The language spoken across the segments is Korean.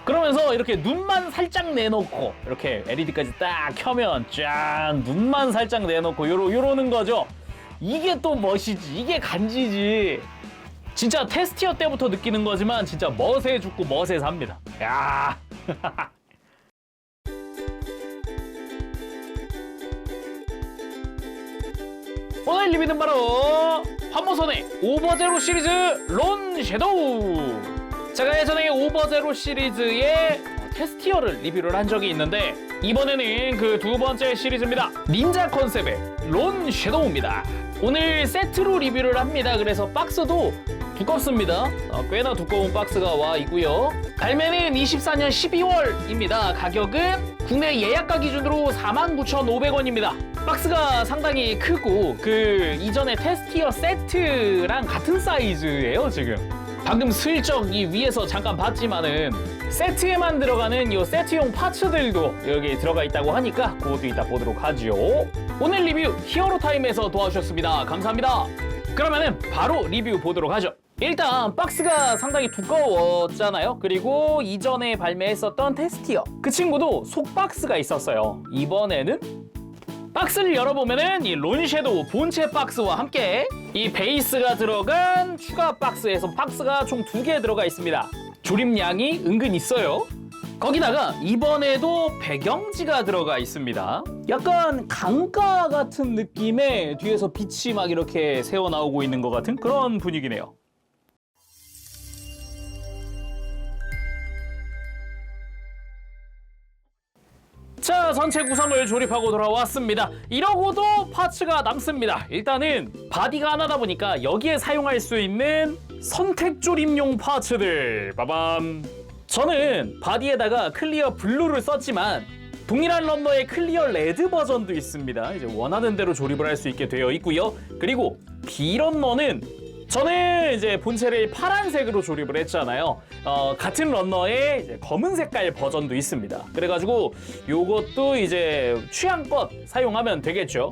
그러면서 이렇게 눈만 살짝 내놓고 이렇게 LED까지 딱 켜면 짠 눈만 살짝 내놓고 요러는 거죠. 이게 또 멋이지. 이게 간지지. 진짜 테스티어 때부터 느끼는 거지만 진짜 멋에 죽고 멋에 삽니다. 야. 오늘 리뷰는 바로 환모선의 오버제로 시리즈 론 섀도우. 제가 예전에 오버제로 시리즈의 테스티어를 리뷰를 한 적이 있는데 이번에는 그 두 번째 시리즈입니다. 닌자 컨셉의 론 섀도우입니다. 오늘 세트로 리뷰를 합니다. 그래서 박스도 두껍습니다. 꽤나 두꺼운 박스가 와 있고요. 발매는 24년 12월입니다. 가격은 국내 예약가 기준으로 49,500원입니다. 박스가 상당히 크고 그 이전에 테스티어 세트랑 같은 사이즈예요, 지금. 방금 슬쩍 이 위에서 잠깐 봤지만은 세트에만 들어가는 이 세트용 파츠들도 여기 들어가 있다고 하니까 그것도 이따 보도록 하죠. 오늘 리뷰 히어로타임에서 도와주셨습니다. 감사합니다. 그러면은 바로 리뷰 보도록 하죠. 일단 박스가 상당히 두꺼웠잖아요. 그리고 이전에 발매했었던 테스티어 그 친구도 속 박스가 있었어요. 이번에는 박스를 열어보면은 이 론 섀도우 본체 박스와 함께 이 베이스가 들어간 추가 박스에서 박스가 총 2개 들어가 있습니다. 조립량이 은근 있어요. 거기다가 이번에도 배경지가 들어가 있습니다. 약간 강가 같은 느낌의 뒤에서 빛이 막 이렇게 새어 나오고 있는 것 같은 그런 분위기네요. 자, 전체 구성을 조립하고 돌아왔습니다. 이러고도 파츠가 남습니다. 일단은 바디가 하나다 보니까 여기에 사용할 수 있는 선택 조립용 파츠들 빠밤. 저는 바디에다가 클리어 블루를 썼지만 동일한 럼너의 클리어 레드 버전도 있습니다. 이제 원하는 대로 조립을 할 수 있게 되어 있고요. 그리고 B 럼너는 저는 이제 본체를 파란색으로 조립을 했잖아요. 같은 런너의 이제 검은 색깔 버전도 있습니다. 그래가지고 요것도 이제 취향껏 사용하면 되겠죠.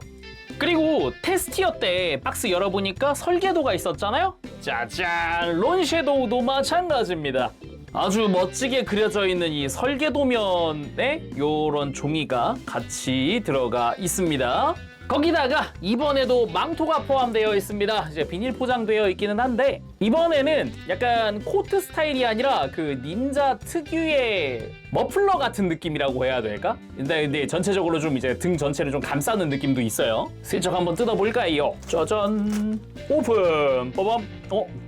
그리고 테스티어 때 박스 열어보니까 설계도가 있었잖아요. 짜잔! 론 섀도우도 마찬가지입니다. 아주 멋지게 그려져 있는 이 설계도면에 요런 종이가 같이 들어가 있습니다. 거기다가 이번에도 망토가 포함되어 있습니다. 이제 비닐 포장되어 있기는 한데 이번에는 약간 코트 스타일이 아니라 그 닌자 특유의 머플러 같은 느낌이라고 해야 될까? 근데 전체적으로 좀 이제 등 전체를 좀 감싸는 느낌도 있어요. 슬쩍 한번 뜯어볼까요? 짜잔! 오픈! 빠밤!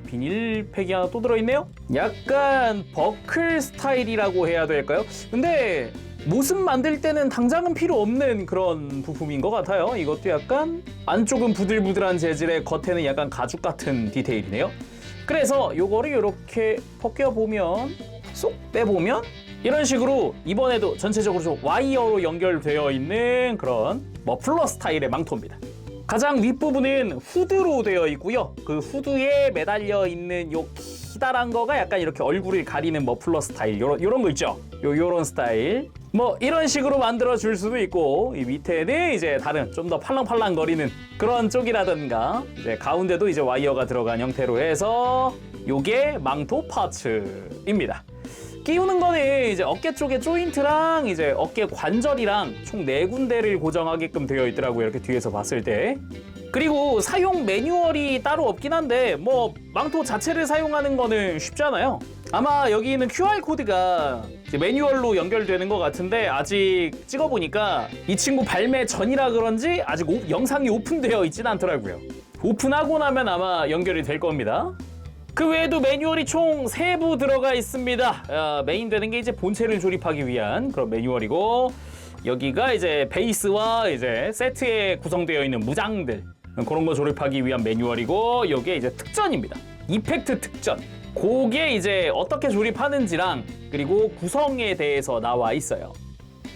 비닐팩이 하나 또 들어있네요? 약간 버클 스타일이라고 해야 될까요? 근데 모습 만들 때는 당장은 필요 없는 그런 부품인 것 같아요. 이것도 약간 안쪽은 부들부들한 재질의 겉에는 약간 가죽 같은 디테일이네요. 그래서 요거를 이렇게 벗겨보면 쏙 빼보면 이런 식으로 이번에도 전체적으로 좀 와이어로 연결되어 있는 그런 머플러 스타일의 망토입니다. 가장 윗부분은 후드로 되어 있고요. 그 후드에 매달려 있는 요 기다란 거가 약간 이렇게 얼굴을 가리는 머플러 스타일 요런 거 있죠? 요런 스타일. 뭐 이런 식으로 만들어 줄 수도 있고 이 밑에는 이제 다른 좀 더 팔랑팔랑 거리는 그런 쪽이라든가 이제 가운데도 이제 와이어가 들어간 형태로 해서 요게 망토 파츠입니다. 끼우는 거는 이제 어깨 쪽에 조인트랑 이제 어깨 관절이랑 총 4군데를 고정하게끔 되어 있더라고요. 이렇게 뒤에서 봤을 때. 그리고 사용 매뉴얼이 따로 없긴 한데 뭐 망토 자체를 사용하는 거는 쉽잖아요. 아마 여기 있는 QR코드가 매뉴얼로 연결되는 것 같은데 아직 찍어보니까 이 친구 발매 전이라 그런지 아직 영상이 오픈되어 있진 않더라고요. 오픈하고 나면 아마 연결이 될 겁니다. 그 외에도 매뉴얼이 총 3부 들어가 있습니다. 메인 되는 게 이제 본체를 조립하기 위한 그런 매뉴얼이고 여기가 이제 베이스와 이제 세트에 구성되어 있는 무장들 그런 거 조립하기 위한 매뉴얼이고 이게 이제 특전입니다. 이펙트 특전. 그게 이제 어떻게 조립하는지랑 그리고 구성에 대해서 나와 있어요.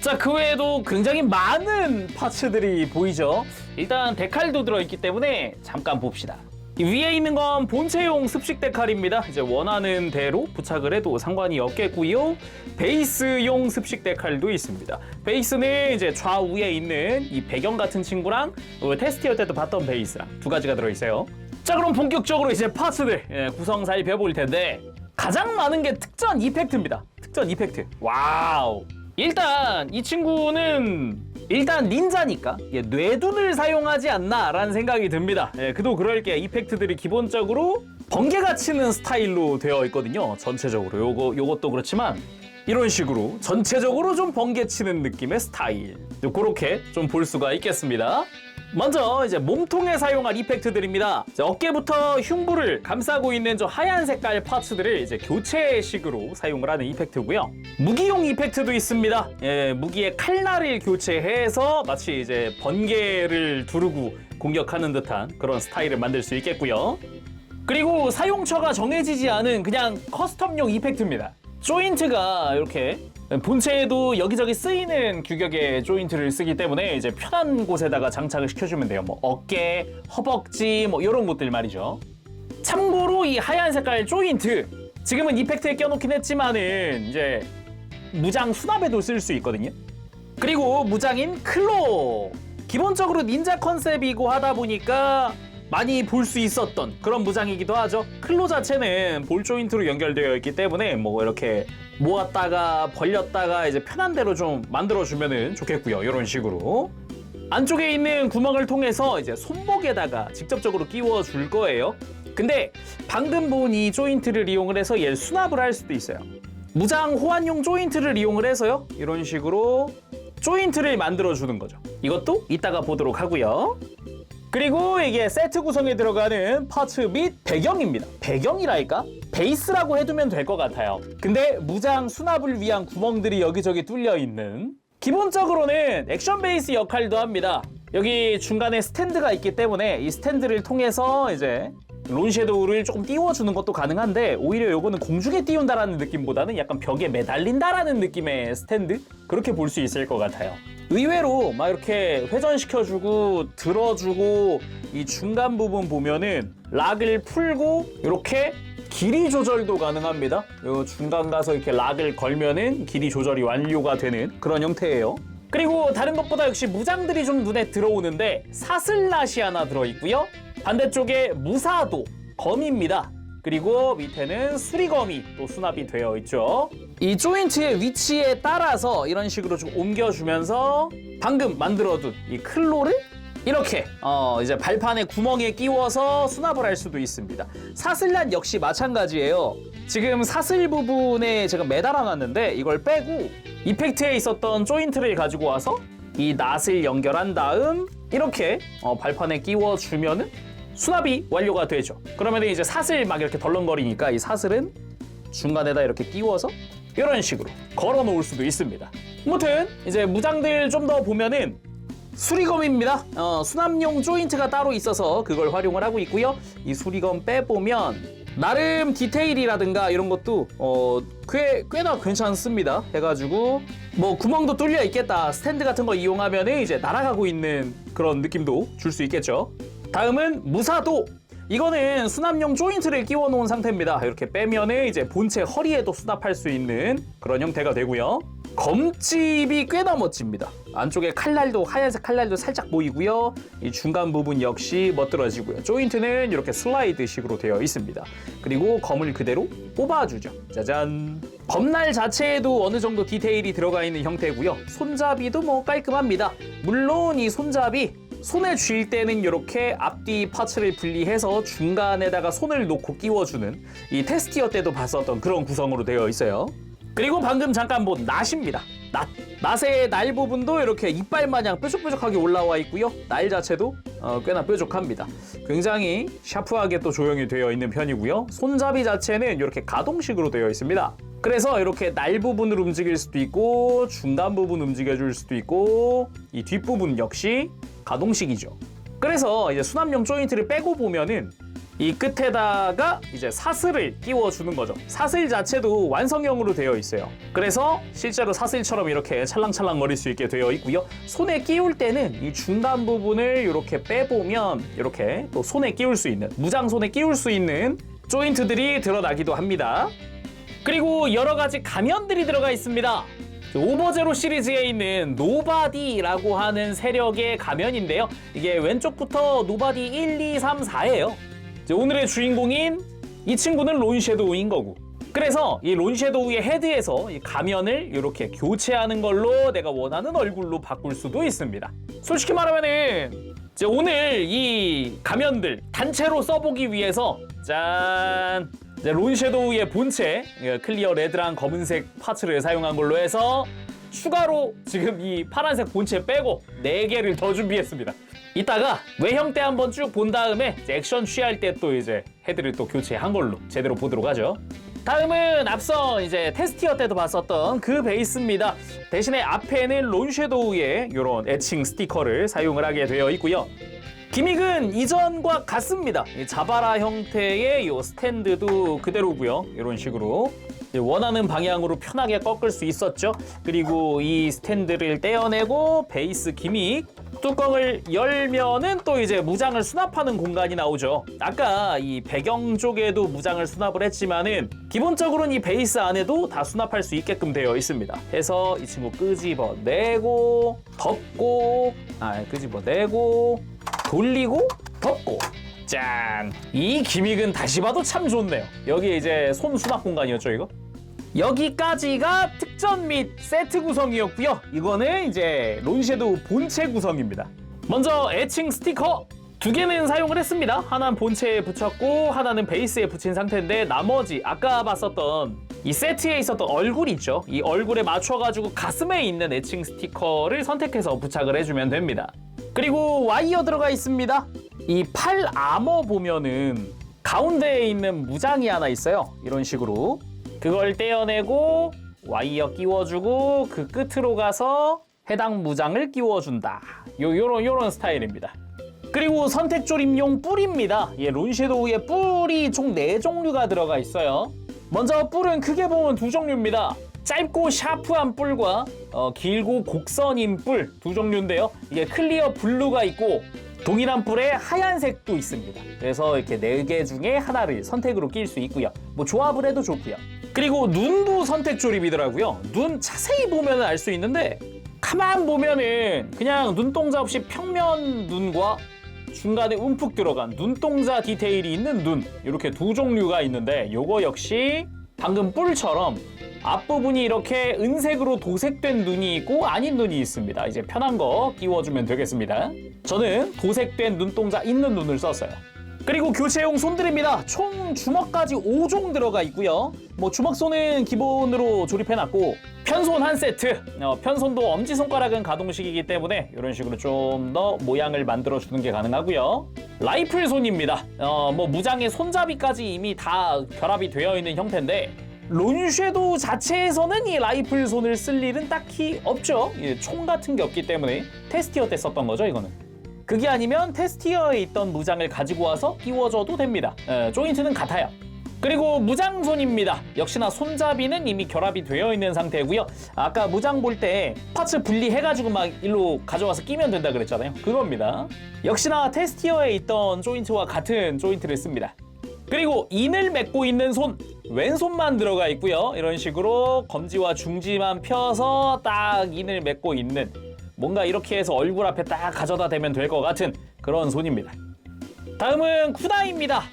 자, 그 외에도 굉장히 많은 파츠들이 보이죠? 일단 데칼도 들어있기 때문에 잠깐 봅시다. 이 위에 있는 건 본체용 습식 데칼입니다. 이제 원하는 대로 부착을 해도 상관이 없겠고요. 베이스용 습식 데칼도 있습니다. 베이스는 이제 좌우에 있는 이 배경 같은 친구랑 테스티어 때도 봤던 베이스랑 2가지가 들어있어요. 자, 그럼 본격적으로 이제 파츠들 구성 살펴볼 텐데 가장 많은 게 특전 이펙트입니다. 특전 이펙트. 와우. 일단 이 친구는 닌자니까 뇌둔을 사용하지 않나라는 생각이 듭니다. 그도 그럴 게 이펙트들이 기본적으로 번개가 치는 스타일로 되어 있거든요. 전체적으로 요것도 그렇지만 이런 식으로 전체적으로 좀 번개 치는 느낌의 스타일. 그렇게 좀 볼 수가 있겠습니다. 먼저 이제 몸통에 사용할 이펙트들입니다. 어깨부터 흉부를 감싸고 있는 저 하얀 색깔 파츠들을 이제 교체식으로 사용을 하는 이펙트고요. 무기용 이펙트도 있습니다. 무기의 칼날을 교체해서 마치 이제 번개를 두르고 공격하는 듯한 그런 스타일을 만들 수 있겠고요. 그리고 사용처가 정해지지 않은 그냥 커스텀용 이펙트입니다. 조인트가 이렇게 본체에도 여기저기 쓰이는 규격의 조인트를 쓰기 때문에 이제 편한 곳에다가 장착을 시켜주면 돼요. 뭐 어깨, 허벅지 뭐 이런 곳들 말이죠. 참고로 이 하얀 색깔 조인트 지금은 이펙트에 껴놓긴 했지만은 이제 무장 수납에도 쓸 수 있거든요. 그리고 무장인 클로, 기본적으로 닌자 컨셉이고 하다 보니까 많이 볼 수 있었던 그런 무장이기도 하죠. 클로 자체는 볼 조인트로 연결되어 있기 때문에 뭐 이렇게 모았다가 벌렸다가 이제 편한 대로 좀 만들어주면은 좋겠고요. 이런 식으로 안쪽에 있는 구멍을 통해서 이제 손목에다가 직접적으로 끼워 줄 거예요. 근데 방금 본 이 조인트를 이용을 해서 얘를 수납을 할 수도 있어요. 무장 호환용 조인트를 이용을 해서요. 이런 식으로 조인트를 만들어 주는 거죠. 이것도 이따가 보도록 하고요. 그리고 이게 세트 구성에 들어가는 파츠 및 배경입니다. 배경이랄까? 베이스라고 해두면 될 것 같아요. 근데 무장 수납을 위한 구멍들이 여기저기 뚫려 있는, 기본적으로는 액션 베이스 역할도 합니다. 여기 중간에 스탠드가 있기 때문에 이 스탠드를 통해서 이제 론섀도우를 조금 띄워주는 것도 가능한데, 오히려 요거는 공중에 띄운다라는 느낌보다는 약간 벽에 매달린다라는 느낌의 스탠드? 그렇게 볼 수 있을 것 같아요. 의외로 막 이렇게 회전시켜주고 들어주고 이 중간 부분 보면은 락을 풀고 이렇게 길이 조절도 가능합니다. 요 중간 가서 이렇게 락을 걸면은 길이 조절이 완료가 되는 그런 형태예요. 그리고 다른 것보다 역시 무장들이 좀 눈에 들어오는데 사슬낫이 하나 들어있고요. 반대쪽에 무사도, 검입니다. 그리고 밑에는 수리검이 또 수납이 되어 있죠. 이 조인트의 위치에 따라서 이런 식으로 좀 옮겨주면서 방금 만들어둔 이 클로를 이렇게 이제 발판에 구멍에 끼워서 수납을 할 수도 있습니다. 사슬낫 역시 마찬가지예요. 지금 사슬 부분에 제가 매달아 놨는데 이걸 빼고 이펙트에 있었던 조인트를 가지고 와서 이 낫을 연결한 다음 이렇게 발판에 끼워주면은 수납이 완료가 되죠. 그러면 이제 사슬 막 이렇게 덜렁거리니까 이 사슬은 중간에다 이렇게 끼워서 이런 식으로 걸어 놓을 수도 있습니다. 아무튼 이제 무장들 좀 더 보면은 수리검입니다. 수납용 조인트가 따로 있어서 그걸 활용을 하고 있고요. 이 수리검 빼보면 나름 디테일이라든가 이런 것도 꽤나 괜찮습니다. 해가지고 뭐 구멍도 뚫려 있겠다, 스탠드 같은 거 이용하면 이제 날아가고 있는 그런 느낌도 줄 수 있겠죠. 다음은 무사도. 이거는 수납용 조인트를 끼워 놓은 상태입니다. 이렇게 빼면은 이제 본체 허리에도 수납할 수 있는 그런 형태가 되고요. 검집이 꽤나 멋집니다. 안쪽에 칼날도, 하얀색 칼날도 살짝 보이고요. 이 중간 부분 역시 멋들어지고요. 조인트는 이렇게 슬라이드식으로 되어 있습니다. 그리고 검을 그대로 뽑아주죠. 짜잔. 검날 자체에도 어느 정도 디테일이 들어가 있는 형태고요. 손잡이도 뭐 깔끔합니다. 물론 이 손잡이 손에 쥘 때는 이렇게 앞뒤 파츠를 분리해서 중간에다가 손을 놓고 끼워주는, 이 테스티어 때도 봤었던 그런 구성으로 되어 있어요. 그리고 방금 잠깐 본 낫입니다. 낫의 날 부분도 이렇게 이빨 마냥 뾰족뾰족하게 올라와 있고요. 날 자체도 꽤나 뾰족합니다. 굉장히 샤프하게 또 조형이 되어 있는 편이고요. 손잡이 자체는 이렇게 가동식으로 되어 있습니다. 그래서 이렇게 날 부분을 움직일 수도 있고 중간 부분 움직여줄 수도 있고 이 뒷부분 역시 가동식이죠. 그래서 이제 수납용 조인트를 빼고 보면은 이 끝에다가 이제 사슬을 끼워주는 거죠. 사슬 자체도 완성형으로 되어 있어요. 그래서 실제로 사슬처럼 이렇게 찰랑찰랑 거릴 수 있게 되어 있고요. 손에 끼울 때는 이 중간 부분을 이렇게 빼보면 이렇게 또 손에 끼울 수 있는, 무장 손에 끼울 수 있는 조인트들이 드러나기도 합니다. 그리고 여러 가지 가면들이 들어가 있습니다. 오버제로 시리즈에 있는 노바디라고 하는 세력의 가면인데요. 이게 왼쪽부터 노바디 1, 2, 3, 4예요. 오늘의 주인공인 이 친구는 론섀도우인 거고, 그래서 이 론섀도우의 헤드에서 이 가면을 이렇게 교체하는 걸로 내가 원하는 얼굴로 바꿀 수도 있습니다. 솔직히 말하면은 이제 오늘 이 가면들 단체로 써보기 위해서 짠! 이제 론섀도우의 본체 클리어 레드랑 검은색 파츠를 사용한 걸로 해서 추가로 지금 이 파란색 본체 빼고 4개를 더 준비했습니다. 이따가 외형 때 한번 쭉 본 다음에 이제 액션 취할 때 또 이제 헤드를 또 교체한 걸로 제대로 보도록 하죠. 다음은 앞서 이제 테스티어 때도 봤었던 그 베이스입니다. 대신에 앞에는 론섀도우의 이런 애칭 스티커를 사용을 하게 되어 있고요. 기믹은 이전과 같습니다. 이 자바라 형태의 이 스탠드도 그대로고요. 이런 식으로 원하는 방향으로 편하게 꺾을 수 있었죠. 그리고 이 스탠드를 떼어내고 베이스 기믹 뚜껑을 열면은 또 이제 무장을 수납하는 공간이 나오죠. 아까 이 배경 쪽에도 무장을 수납을 했지만은 기본적으로는 이 베이스 안에도 다 수납할 수 있게끔 되어 있습니다. 해서 이 친구 끄집어내고 덮고 끄집어내고 돌리고 덮고 짠! 이 기믹은 다시 봐도 참 좋네요. 여기 이제 손 수납 공간이었죠, 이거? 여기까지가 특전 및 세트 구성이었고요. 이거는 이제 론섀도우 본체 구성입니다. 먼저 애칭 스티커 2개는 사용을 했습니다. 하나는 본체에 붙였고 하나는 베이스에 붙인 상태인데 나머지 아까 봤었던 이 세트에 있었던 얼굴 있죠? 이 얼굴에 맞춰가지고 가슴에 있는 애칭 스티커를 선택해서 부착을 해주면 됩니다. 그리고 와이어 들어가 있습니다. 이 팔 아머 보면은 가운데에 있는 무장이 하나 있어요. 이런 식으로 그걸 떼어내고 와이어 끼워주고 그 끝으로 가서 해당 무장을 끼워준다. 요런 스타일입니다. 그리고 선택 조립용 뿔입니다. 론섀도우의 뿔이 총 4종류가 들어가 있어요. 먼저 뿔은 크게 보면 2종류입니다. 짧고 샤프한 뿔과 길고 곡선인 뿔 2종류인데요. 이게 클리어 블루가 있고 동일한 뿔에 하얀색도 있습니다. 그래서 이렇게 4개 중에 하나를 선택으로 낄 수 있고요. 뭐 조합을 해도 좋고요. 그리고 눈도 선택 조립이더라고요. 눈 자세히 보면 알 수 있는데 가만 보면은 그냥 눈동자 없이 평면 눈과 중간에 움푹 들어간 눈동자 디테일이 있는 눈 이렇게 2종류가 있는데 요거 역시 방금 뿔처럼 앞부분이 이렇게 은색으로 도색된 눈이 있고 아닌 눈이 있습니다. 이제 편한 거 끼워주면 되겠습니다. 저는 도색된 눈동자 있는 눈을 썼어요. 그리고 교체용 손들입니다. 총 주먹까지 5종 들어가 있고요. 뭐 주먹손은 기본으로 조립해놨고 편손 한 세트. 편손도 엄지손가락은 가동식이기 때문에 이런 식으로 좀 더 모양을 만들어주는 게 가능하고요. 라이플 손입니다. 뭐 무장의 손잡이까지 이미 다 결합이 되어 있는 형태인데 론섀도우 자체에서는 이 라이플 손을 쓸 일은 딱히 없죠. 총 같은 게 없기 때문에 테스티어 때 썼던 거죠, 이거는. 그게 아니면 테스티어에 있던 무장을 가지고 와서 끼워줘도 됩니다. 조인트는 같아요. 그리고 무장손입니다. 역시나 손잡이는 이미 결합이 되어 있는 상태고요. 아까 무장 볼 때 파츠 분리해가지고 막 일로 가져와서 끼면 된다 그랬잖아요. 그겁니다. 역시나 테스티어에 있던 조인트와 같은 조인트를 씁니다. 그리고 인을 맺고 있는 손, 왼손만 들어가 있고요. 이런 식으로 검지와 중지만 펴서 딱 인을 맺고 있는 뭔가 이렇게 해서 얼굴 앞에 딱 가져다 대면 될 것 같은 그런 손입니다. 다음은 쿠다입니다.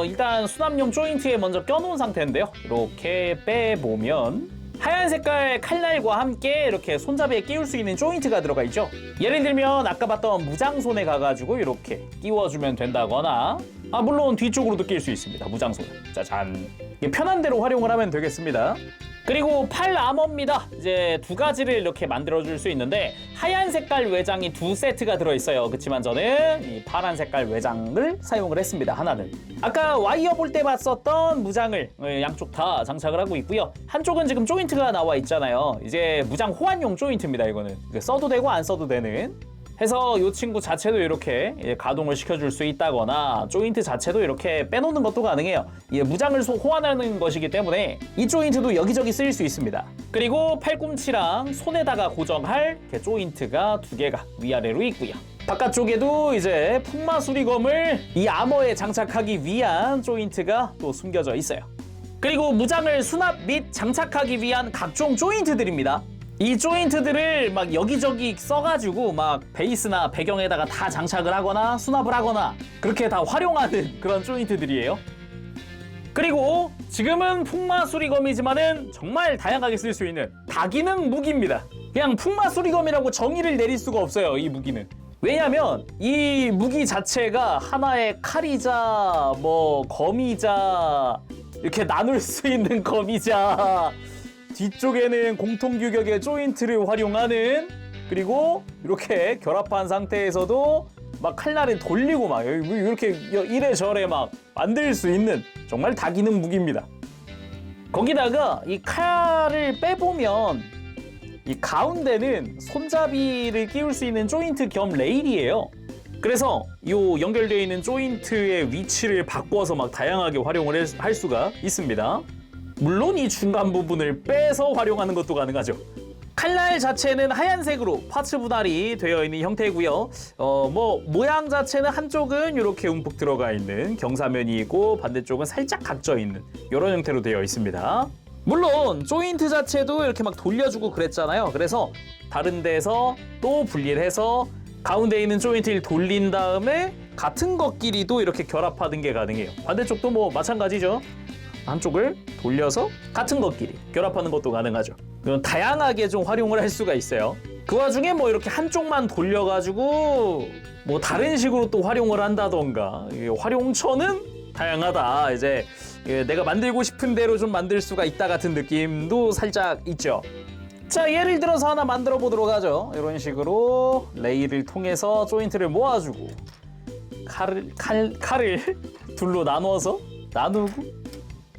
일단 수납용 조인트에 먼저 껴놓은 상태인데요. 이렇게 빼보면 하얀 색깔 칼날과 함께 이렇게 손잡이에 끼울 수 있는 조인트가 들어가 있죠. 예를 들면 아까 봤던 무장손에 가가지고 이렇게 끼워주면 된다거나 물론 뒤쪽으로도 낄 수 있습니다. 무장손. 짜잔. 편한 대로 활용을 하면 되겠습니다. 그리고 팔 아머입니다. 이제 2가지를 이렇게 만들어줄 수 있는데 하얀 색깔 외장이 2세트가 들어있어요. 그렇지만 저는 이 파란 색깔 외장을 사용을 했습니다. 하나는. 아까 와이어 볼 때 봤었던 무장을 양쪽 다 장착을 하고 있고요. 한쪽은 지금 조인트가 나와 있잖아요. 이제 무장 호환용 조인트입니다. 이거는. 써도 되고 안 써도 되는. 해서 이 친구 자체도 이렇게 가동을 시켜줄 수 있다거나 조인트 자체도 이렇게 빼놓는 것도 가능해요. 무장을 호환하는 것이기 때문에 이 조인트도 여기저기 쓰일 수 있습니다. 그리고 팔꿈치랑 손에다가 고정할 이렇게 조인트가 2개가 위아래로 있고요. 바깥쪽에도 이제 풍마 수리검을 이 아머에 장착하기 위한 조인트가 또 숨겨져 있어요. 그리고 무장을 수납 및 장착하기 위한 각종 조인트들입니다. 이 조인트들을 막 여기저기 써가지고 막 베이스나 배경에다가 다 장착을 하거나 수납을 하거나 그렇게 다 활용하는 그런 조인트들이에요. 그리고 지금은 풍마수리검이지만은 정말 다양하게 쓸 수 있는 다기능 무기입니다. 그냥 풍마수리검이라고 정의를 내릴 수가 없어요, 이 무기는. 왜냐면 이 무기 자체가 하나의 칼이자 뭐 검이자 이렇게 나눌 수 있는 검이자 뒤쪽에는 공통규격의 조인트를 활용하는, 그리고 이렇게 결합한 상태에서도 막 칼날을 돌리고 막 이렇게 이래저래 막 만들 수 있는 정말 다기능 무기입니다. 거기다가 이 칼을 빼보면 이 가운데는 손잡이를 끼울 수 있는 조인트 겸 레일이에요. 그래서 요 연결되어 있는 조인트의 위치를 바꿔서 막 다양하게 활용을 할 수가 있습니다. 물론 이 중간 부분을 빼서 활용하는 것도 가능하죠. 칼날 자체는 하얀색으로 파츠 분할이 되어 있는 형태고요. 뭐 모양 자체는 한쪽은 이렇게 움푹 들어가 있는 경사면이 있고 반대쪽은 살짝 각져 있는 이런 형태로 되어 있습니다. 물론 조인트 자체도 이렇게 막 돌려주고 그랬잖아요. 그래서 다른 데서 또 분리를 해서 가운데 있는 조인트를 돌린 다음에 같은 것끼리도 이렇게 결합하는 게 가능해요. 반대쪽도 뭐 마찬가지죠. 한쪽을 돌려서 같은 것끼리 결합하는 것도 가능하죠. 그런 다양하게 좀 활용을 할 수가 있어요. 그 와중에 뭐 이렇게 한쪽만 돌려가지고 뭐 다른 식으로 또 활용을 한다던가, 활용처는 다양하다. 이제 내가 만들고 싶은 대로 좀 만들 수가 있다 같은 느낌도 살짝 있죠. 자, 예를 들어서 하나 만들어 보도록 하죠. 이런 식으로 레일을 통해서 조인트를 모아주고 칼을 둘로 나누고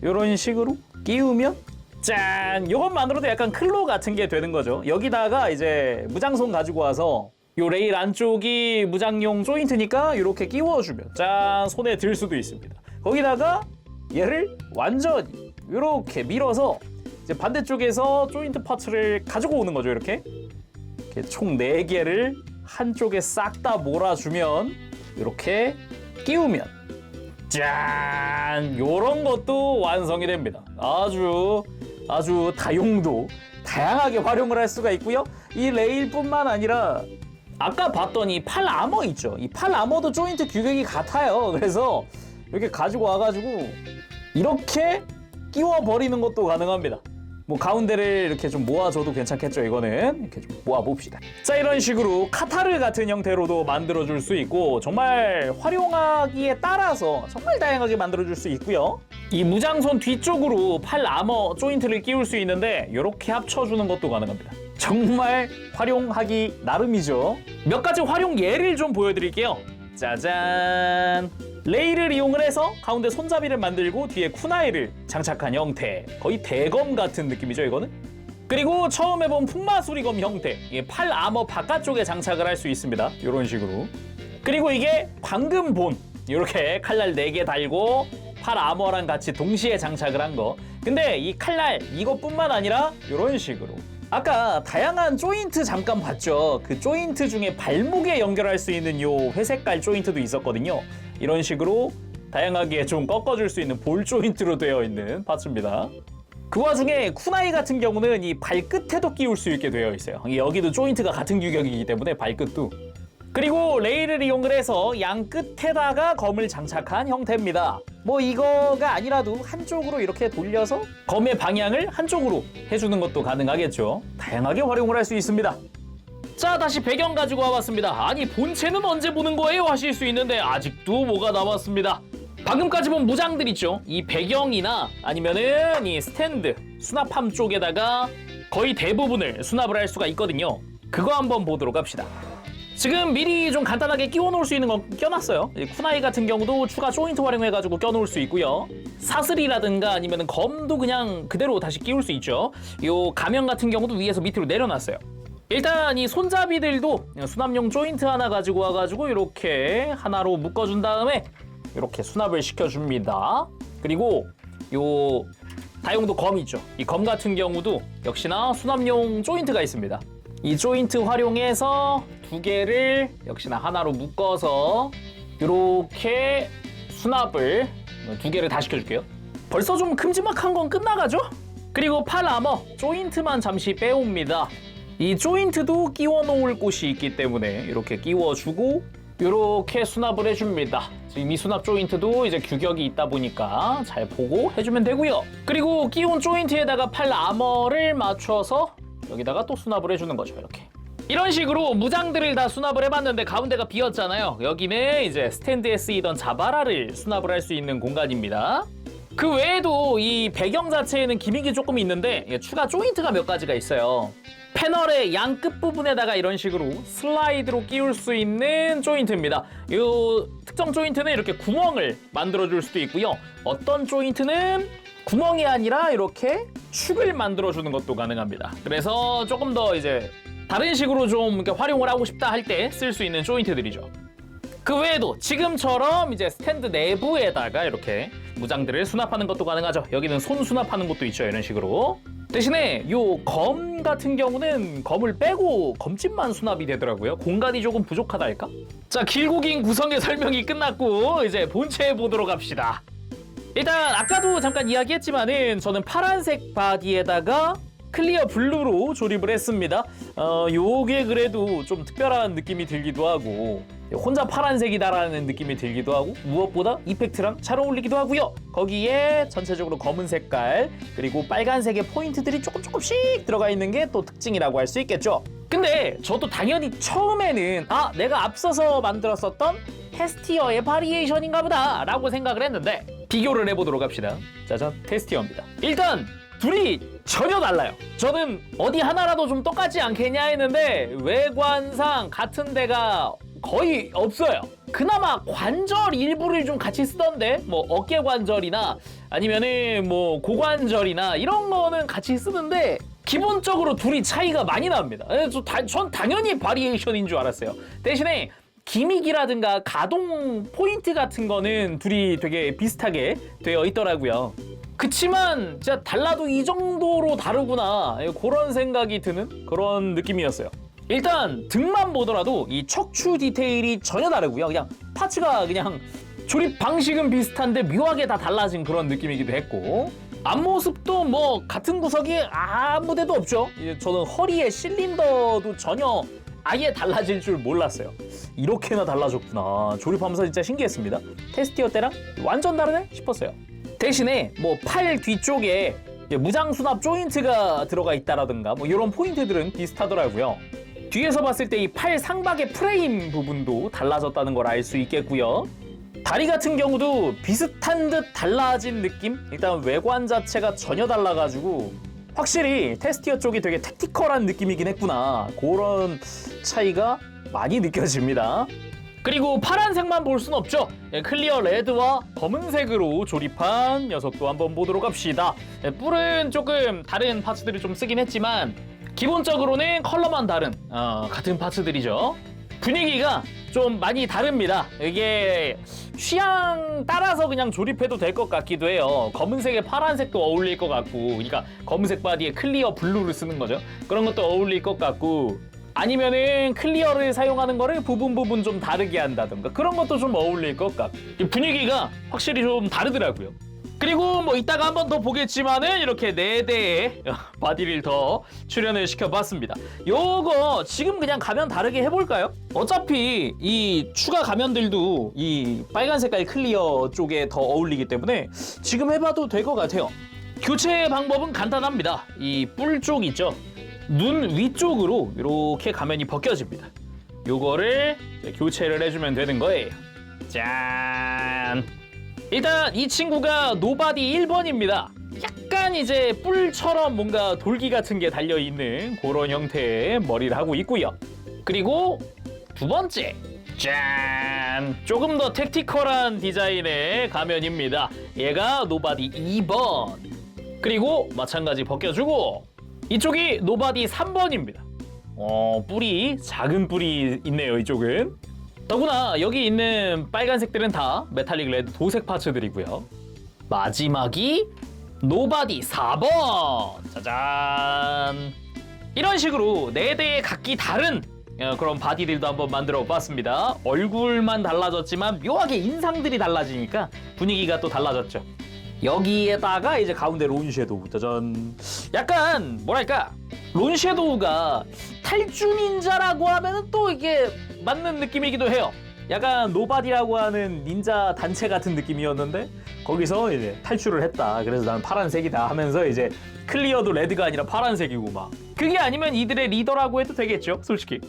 이런 식으로 끼우면 짠! 이것만으로도 약간 클로 같은 게 되는 거죠. 여기다가 이제 무장손 가지고 와서 요 레일 안쪽이 무장용 조인트니까 이렇게 끼워주면 짠! 손에 들 수도 있습니다. 거기다가 얘를 완전히 이렇게 밀어서 이제 반대쪽에서 조인트 파츠를 가지고 오는 거죠. 이렇게 총 4개를 한쪽에 싹 다 몰아주면 이렇게 끼우면 짠! 요런 것도 완성이 됩니다. 아주 다용도 다양하게 활용을 할 수가 있고요. 이 레일뿐만 아니라 아까 봤던 이 팔 아머 있죠. 이 팔 아머도 조인트 규격이 같아요. 그래서 이렇게 가지고 와가지고 이렇게 끼워 버리는 것도 가능합니다. 뭐 가운데를 이렇게 좀 모아줘도 괜찮겠죠. 이거는 이렇게 좀 모아봅시다. 자, 이런 식으로 카타르 같은 형태로도 만들어줄 수 있고 정말 활용하기에 따라서 정말 다양하게 만들어줄 수 있고요. 이 무장손 뒤쪽으로 팔 아머 조인트를 끼울 수 있는데 이렇게 합쳐주는 것도 가능합니다. 정말 활용하기 나름이죠. 몇 가지 활용 예를 좀 보여드릴게요. 짜잔! 레일을 이용을 해서 가운데 손잡이를 만들고 뒤에 쿠나이를 장착한 형태. 거의 대검 같은 느낌이죠, 이거는? 그리고 처음 해본 풍마수리검 형태. 이게 팔 아머 바깥쪽에 장착을 할 수 있습니다. 이런 식으로. 그리고 이게 광금본. 이렇게 칼날 4개 달고 팔 아머랑 같이 동시에 장착을 한 거. 근데 이 칼날 이것뿐만 아니라 이런 식으로. 아까 다양한 조인트 잠깐 봤죠. 그 조인트 중에 발목에 연결할 수 있는 요 회색깔 조인트도 있었거든요. 이런 식으로 다양하게 좀 꺾어줄 수 있는 볼 조인트로 되어 있는 파츠입니다. 그 와중에 쿠나이 같은 경우는 이 발끝에도 끼울 수 있게 되어 있어요. 여기도 조인트가 같은 규격이기 때문에 발끝도. 그리고 레일을 이용을 해서 양 끝에다가 검을 장착한 형태입니다. 뭐 이거가 아니라도 한쪽으로 이렇게 돌려서 검의 방향을 한쪽으로 해주는 것도 가능하겠죠. 다양하게 활용을 할 수 있습니다. 자, 다시 배경 가지고 와봤습니다. 아니, 본체는 언제 보는 거예요? 하실 수 있는데 아직도 뭐가 남았습니다. 방금까지 본 무장들 있죠? 이 배경이나 아니면은 이 스탠드, 수납함 쪽에다가 거의 대부분을 수납을 할 수가 있거든요. 그거 한번 보도록 합시다. 지금 미리 좀 간단하게 끼워 놓을 수 있는 거 껴놨어요. 쿠나이 같은 경우도 추가 조인트 활용해가지고 껴놓을 수 있고요. 사슬이라든가 아니면 검도 그냥 그대로 다시 끼울 수 있죠. 요 가면 같은 경우도 위에서 밑으로 내려놨어요. 일단 이 손잡이들도 수납용 조인트 하나 가지고 와가지고 이렇게 하나로 묶어준 다음에 이렇게 수납을 시켜줍니다. 그리고 요 다용도 검 있죠. 이 검 같은 경우도 역시나 수납용 조인트가 있습니다. 이 조인트 활용해서 2개를 역시나 하나로 묶어서 이렇게 수납을 2개를 다 시켜줄게요. 벌써 좀 큼지막한 건 끝나가죠? 그리고 팔 아머 조인트만 잠시 빼옵니다. 이 조인트도 끼워 놓을 곳이 있기 때문에 이렇게 끼워주고 이렇게 수납을 해줍니다. 지금 이 수납 조인트도 이제 규격이 있다 보니까 잘 보고 해주면 되고요. 그리고 끼운 조인트에다가 팔 아머를 맞춰서 여기다가 또 수납을 해주는 거죠. 이렇게. 이런 식으로 무장들을 다 수납을 해봤는데 가운데가 비었잖아요. 여기는 이제 스탠드에 쓰이던 자바라를 수납을 할 수 있는 공간입니다. 그 외에도 이 배경 자체에는 기믹이 조금 있는데 추가 조인트가 몇 가지가 있어요. 패널의 양 끝부분에다가 이런 식으로 슬라이드로 끼울 수 있는 조인트입니다. 이 특정 조인트는 이렇게 구멍을 만들어줄 수도 있고요. 어떤 조인트는 구멍이 아니라 이렇게 축을 만들어주는 것도 가능합니다. 그래서 조금 더 이제 다른 식으로 좀 이렇게 활용을 하고 싶다 할 때 쓸 수 있는 조인트들이죠. 그 외에도 지금처럼 이제 스탠드 내부에다가 이렇게 무장들을 수납하는 것도 가능하죠. 여기는 손 수납하는 것도 있죠. 이런 식으로. 대신에 요 검 같은 경우는 검을 빼고 검집만 수납이 되더라고요. 공간이 조금 부족하다 할까? 자, 길고 긴 구성의 설명이 끝났고 이제 본체에 보도록 합시다. 일단 아까도 잠깐 이야기했지만은 저는 파란색 바디에다가 클리어 블루로 조립을 했습니다. 요게 그래도 좀 특별한 느낌이 들기도 하고 혼자 파란색이다라는 느낌이 들기도 하고 무엇보다 이펙트랑 잘 어울리기도 하고요. 거기에 전체적으로 검은 색깔 그리고 빨간색의 포인트들이 조금씩 들어가 있는 게 또 특징이라고 할 수 있겠죠. 근데 저도 당연히 처음에는 내가 앞서서 만들었었던 테스티어의 바리에이션인가 보다 라고 생각을 했는데 비교를 해보도록 합시다. 짜잔, 테스티어입니다. 일단 둘이 전혀 달라요. 저는 어디 하나라도 좀 똑같지 않겠냐 했는데 외관상 같은 데가 거의 없어요. 그나마 관절 일부를 좀 같이 쓰던데 뭐 어깨 관절이나 아니면은 뭐 고관절이나 이런 거는 같이 쓰는데 기본적으로 둘이 차이가 많이 납니다. 전 당연히 바리에이션인 줄 알았어요. 대신에 기믹이라든가 가동 포인트 같은 거는 둘이 되게 비슷하게 되어 있더라고요. 그치만 진짜 달라도 이 정도로 다르구나 그런 생각이 드는 그런 느낌이었어요. 일단 등만 보더라도 이 척추 디테일이 전혀 다르고요. 그냥 파츠가 그냥 조립 방식은 비슷한데 묘하게 다 달라진 그런 느낌이기도 했고 앞모습도 뭐 같은 구석이 아무 데도 없죠. 저는 허리의 실린더도 전혀 아예 달라질 줄 몰랐어요. 이렇게나 달라졌구나. 조립하면서 진짜 신기했습니다. 테스티어 때랑 완전 다르네 싶었어요. 대신에 뭐 팔 뒤쪽에 무장 수납 조인트가 들어가 있다라든가 뭐 이런 포인트들은 비슷하더라고요. 뒤에서 봤을 때 이 팔 상박의 프레임 부분도 달라졌다는 걸 알 수 있겠고요. 다리 같은 경우도 비슷한 듯 달라진 느낌? 일단 외관 자체가 전혀 달라가지고 확실히 테스티어 쪽이 되게 택티컬한 느낌이긴 했구나. 그런 차이가 많이 느껴집니다. 그리고 파란색만 볼 순 없죠. 클리어 레드와 검은색으로 조립한 녀석도 한번 보도록 합시다. 뿔은 조금 다른 파츠들을 좀 쓰긴 했지만 기본적으로는 컬러만 다른 같은 파츠들이죠. 분위기가 좀 많이 다릅니다. 이게 취향 따라서 그냥 조립해도 될 것 같기도 해요. 검은색에 파란색도 어울릴 것 같고 그러니까 검은색 바디에 클리어 블루를 쓰는 거죠. 그런 것도 어울릴 것 같고 아니면은 클리어를 사용하는 거를 부분 좀 다르게 한다던가 그런 것도 좀 어울릴 것 같고 분위기가 확실히 좀 다르더라고요. 그리고 뭐 이따가 한 번 더 보겠지만은 이렇게 4대의 바디를 더 출연을 시켜봤습니다. 요거 지금 그냥 가면 다르게 해볼까요? 어차피 이 추가 가면들도 이 빨간 색깔 클리어 쪽에 더 어울리기 때문에 지금 해봐도 될 것 같아요. 교체 방법은 간단합니다. 이 뿔 쪽 있죠? 눈 위쪽으로 이렇게 가면이 벗겨집니다. 요거를 교체를 해주면 되는 거예요. 짠! 일단 이 친구가 노바디 1번입니다. 약간 이제 뿔처럼 뭔가 돌기 같은 게 달려있는 그런 형태의 머리를 하고 있고요. 그리고 두 번째, 짠! 조금 더 택티컬한 디자인의 가면입니다. 얘가 노바디 2번. 그리고 마찬가지 벗겨주고 이쪽이 노바디 3번입니다. 뿔이 작은 뿔이 있네요. 이쪽은. 더구나 여기 있는 빨간색들은 다 메탈릭 레드 도색 파츠들이고요. 마지막이 노바디 4번. 짜잔. 이런 식으로 4대의 각기 다른 그런 바디들도 한번 만들어 봤습니다. 얼굴만 달라졌지만 묘하게 인상들이 달라지니까 분위기가 또 달라졌죠. 여기에다가 이제 가운데 론섀도우. 짜잔. 약간 뭐랄까 론섀도우가 탈주 닌자라고 하면은 또 이게 맞는 느낌이기도 해요. 약간 노바디라고 하는 닌자 단체 같은 느낌이었는데 거기서 이제 탈출을 했다. 그래서 난 파란색이다 하면서 이제 클리어도 레드가 아니라 파란색이고 막 그게 아니면 이들의 리더라고 해도 되겠죠, 솔직히.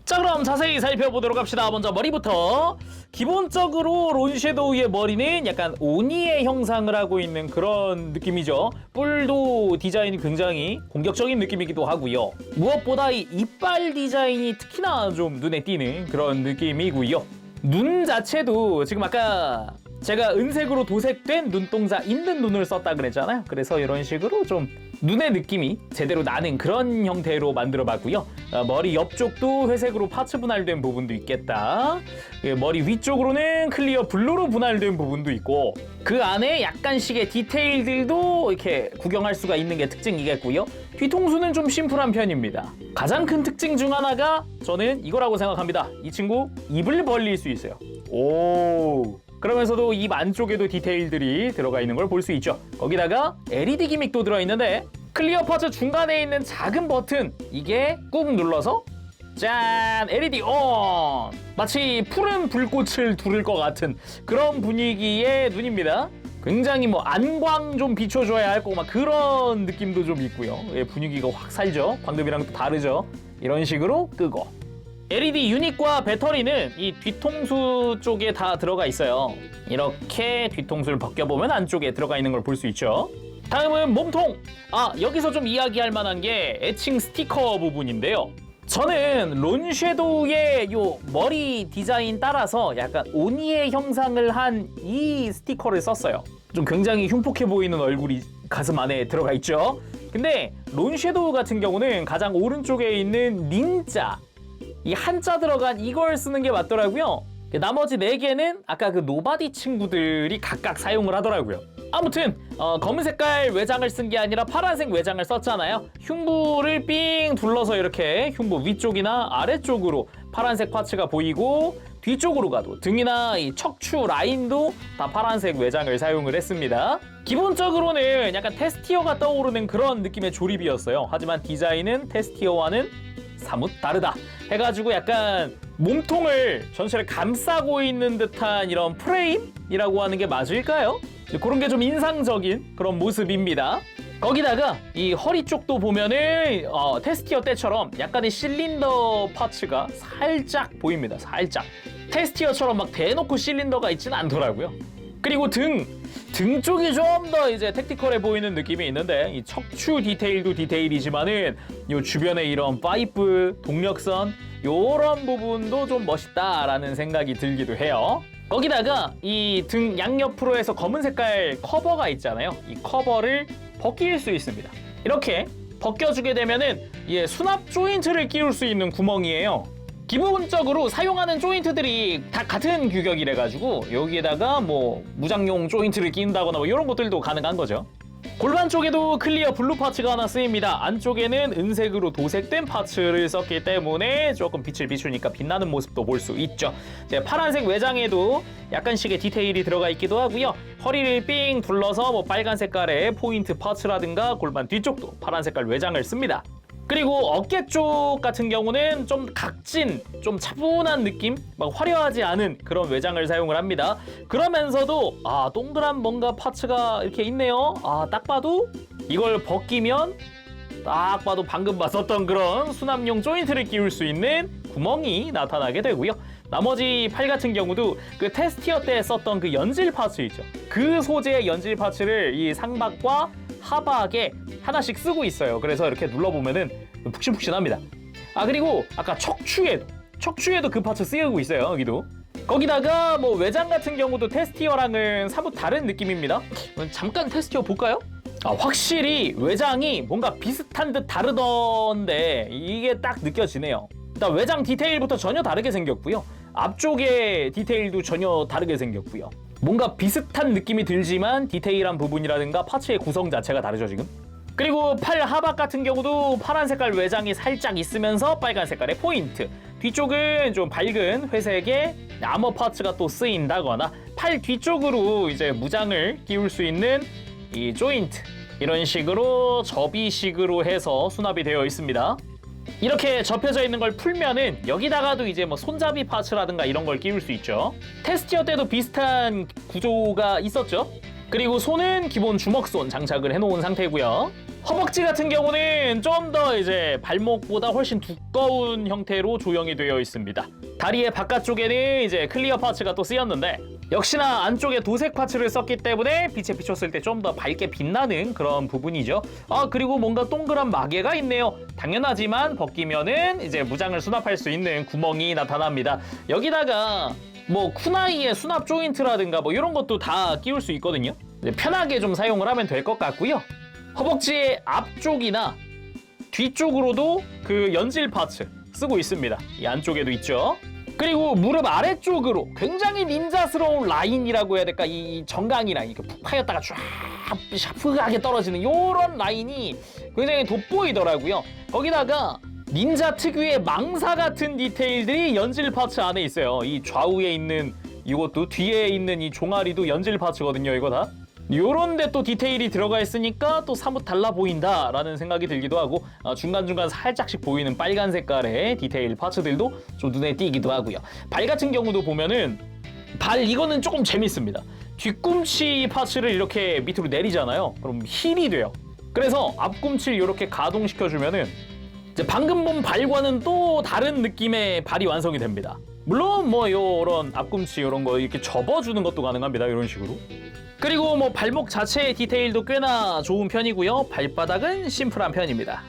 자, 그럼 자세히 살펴보도록 합시다. 먼저 머리부터. 기본적으로 론섀도우의 머리는 약간 오니의 형상을 하고 있는 그런 느낌이죠. 뿔도 디자인이 굉장히 공격적인 느낌이기도 하고요. 무엇보다 이 이빨 디자인이 특히나 좀 눈에 띄는 그런 느낌이고요. 눈 자체도 지금 아까 제가 은색으로 도색된 눈동자 있는 눈을 썼다 그랬잖아요. 그래서 이런 식으로 좀 눈의 느낌이 제대로 나는 그런 형태로 만들어봤고요. 머리 옆쪽도 회색으로 파츠 분할된 부분도 있겠다. 머리 위쪽으로는 클리어 블루로 분할된 부분도 있고 그 안에 약간씩의 디테일들도 이렇게 구경할 수가 있는 게 특징이겠고요. 뒤통수는 좀 심플한 편입니다. 가장 큰 특징 중 하나가 저는 이거라고 생각합니다. 이 친구 입을 벌릴 수 있어요. 오. 그러면서도 입 안쪽에도 디테일들이 들어가 있는 걸 볼 수 있죠. 거기다가 LED 기믹도 들어있는데 클리어 파츠 중간에 있는 작은 버튼 이게 꾹 눌러서 짠! LED ON! 마치 푸른 불꽃을 두를 것 같은 그런 분위기의 눈입니다. 굉장히 뭐 안광 좀 비춰줘야 할 거고 막 그런 느낌도 좀 있고요. 분위기가 확 살죠. 광급이랑 또 다르죠. 이런 식으로 끄고 LED 유닛과 배터리는 이 뒤통수 쪽에 다 들어가 있어요. 이렇게 뒤통수를 벗겨보면 안쪽에 들어가 있는 걸 볼 수 있죠. 다음은 몸통! 여기서 좀 이야기할 만한 게 애칭 스티커 부분인데요. 저는 론섀도우의 요 머리 디자인 따라서 약간 오니의 형상을 한 이 스티커를 썼어요. 좀 굉장히 흉폭해 보이는 얼굴이 가슴 안에 들어가 있죠. 근데 론섀도우 같은 경우는 가장 오른쪽에 있는 닌자 이 한자 들어간 이걸 쓰는 게 맞더라고요. 나머지 4개는 아까 그 노바디 친구들이 각각 사용을 하더라고요. 아무튼 검은 색깔 외장을 쓴 게 아니라 파란색 외장을 썼잖아요. 흉부를 삥 둘러서 이렇게 흉부 위쪽이나 아래쪽으로 파란색 파츠가 보이고 뒤쪽으로 가도 등이나 이 척추 라인도 다 파란색 외장을 사용을 했습니다. 기본적으로는 약간 테스티어가 떠오르는 그런 느낌의 조립이었어요. 하지만 디자인은 테스티어와는 사뭇 다르다 해가지고 약간 몸통을 전체를 감싸고 있는 듯한 이런 프레임이라고 하는 게 맞을까요? 그런 게 좀 인상적인 그런 모습입니다. 거기다가 이 허리 쪽도 보면은 테스티어 때처럼 약간의 실린더 파츠가 살짝 보입니다. 살짝. 테스티어처럼 막 대놓고 실린더가 있지는 않더라고요. 그리고 등 쪽이 좀 더 이제 택티컬해 보이는 느낌이 있는데 이 척추 디테일도 디테일이지만은 요 주변에 이런 파이프, 동력선 요런 부분도 좀 멋있다라는 생각이 들기도 해요. 거기다가 이 등 양옆으로 해서 검은 색깔 커버가 있잖아요. 이 커버를 벗길 수 있습니다. 이렇게 벗겨주게 되면은 수납 조인트를 끼울 수 있는 구멍이에요. 기본적으로 사용하는 조인트들이 다 같은 규격이래 가지고 여기에다가 뭐 무장용 조인트를 끼운다거나 뭐 이런 것들도 가능한 거죠. 골반 쪽에도 클리어 블루 파츠가 하나 쓰입니다. 안쪽에는 은색으로 도색된 파츠를 썼기 때문에 조금 빛을 비추니까 빛나는 모습도 볼 수 있죠. 파란색 외장에도 약간씩의 디테일이 들어가 있기도 하고요. 허리를 삥 둘러서 뭐 빨간 색깔의 포인트 파츠라든가 골반 뒤쪽도 파란 색깔 외장을 씁니다. 그리고 어깨 쪽 같은 경우는 좀 각진, 좀 차분한 느낌, 막 화려하지 않은 그런 외장을 사용을 합니다. 그러면서도 동그란 뭔가 파츠가 이렇게 있네요. 딱 봐도 이걸 벗기면 딱 봐도 방금 봤었던 그런 수납용 조인트를 끼울 수 있는 구멍이 나타나게 되고요. 나머지 팔 같은 경우도 그 테스티어 때 썼던 그 연질 파츠 있죠. 그 소재의 연질 파츠를 이 상박과 하박에 하나씩 쓰고 있어요. 그래서 이렇게 눌러보면은 푹신푹신합니다. 그리고 아까 척추에도 그 파츠 쓰이고 있어요. 여기도. 거기다가 뭐 외장 같은 경우도 테스티어랑은 사뭇 다른 느낌입니다. 잠깐 테스티어 볼까요? 확실히 외장이 뭔가 비슷한 듯 다르던데 이게 딱 느껴지네요. 일단 외장 디테일부터 전혀 다르게 생겼고요. 앞쪽의 디테일도 전혀 다르게 생겼고요. 뭔가 비슷한 느낌이 들지만 디테일한 부분이라든가 파츠의 구성 자체가 다르죠 지금. 그리고 팔 하박 같은 경우도 파란 색깔 외장이 살짝 있으면서 빨간 색깔의 포인트, 뒤쪽은 좀 밝은 회색의 아머 파츠가 또 쓰인다거나 팔 뒤쪽으로 이제 무장을 끼울 수 있는 이 조인트, 이런 식으로 접이식으로 해서 수납이 되어 있습니다. 이렇게 접혀져 있는 걸 풀면은 여기다가도 이제 뭐 손잡이 파츠라든가 이런 걸 끼울 수 있죠. 테스티어 때도 비슷한 구조가 있었죠. 그리고 손은 기본 주먹손 장착을 해놓은 상태고요. 허벅지 같은 경우는 좀 더 이제 발목보다 훨씬 두꺼운 형태로 조형이 되어 있습니다. 다리의 바깥쪽에는 이제 클리어 파츠가 또 쓰였는데 역시나 안쪽에 도색 파츠를 썼기 때문에 빛에 비췄을 때 좀 더 밝게 빛나는 그런 부분이죠. 그리고 뭔가 동그란 마개가 있네요. 당연하지만 벗기면은 이제 무장을 수납할 수 있는 구멍이 나타납니다. 여기다가 뭐 쿠나이의 수납 조인트라든가 뭐 이런 것도 다 끼울 수 있거든요. 편하게 좀 사용을 하면 될 것 같고요. 허벅지의 앞쪽이나 뒤쪽으로도 그 연질 파츠 쓰고 있습니다. 이 안쪽에도 있죠. 그리고 무릎 아래쪽으로 굉장히 닌자스러운 라인이라고 해야 될까? 이 정강이랑 이렇게 푹 파였다가 쫙 샤프하게 떨어지는 이런 라인이 굉장히 돋보이더라고요. 거기다가 닌자 특유의 망사 같은 디테일들이 연질 파츠 안에 있어요. 이 좌우에 있는 이것도 뒤에 있는 이 종아리도 연질 파츠거든요. 이거 다. 요런 데 또 디테일이 들어가 있으니까 또 사뭇 달라 보인다라는 생각이 들기도 하고 중간중간 살짝씩 보이는 빨간 색깔의 디테일 파츠들도 좀 눈에 띄기도 하고요. 발 같은 경우도 보면은 발 이거는 조금 재밌습니다. 뒤꿈치 파츠를 이렇게 밑으로 내리잖아요. 그럼 힐이 돼요. 그래서 앞꿈치를 이렇게 가동시켜주면은 이제 방금 본 발과는 또 다른 느낌의 발이 완성이 됩니다. 물론 뭐 요런 앞꿈치 요런 거 이렇게 접어주는 것도 가능합니다. 이런 식으로. 그리고 뭐 발목 자체의 디테일도 꽤나 좋은 편이고요. 발바닥은 심플한 편입니다.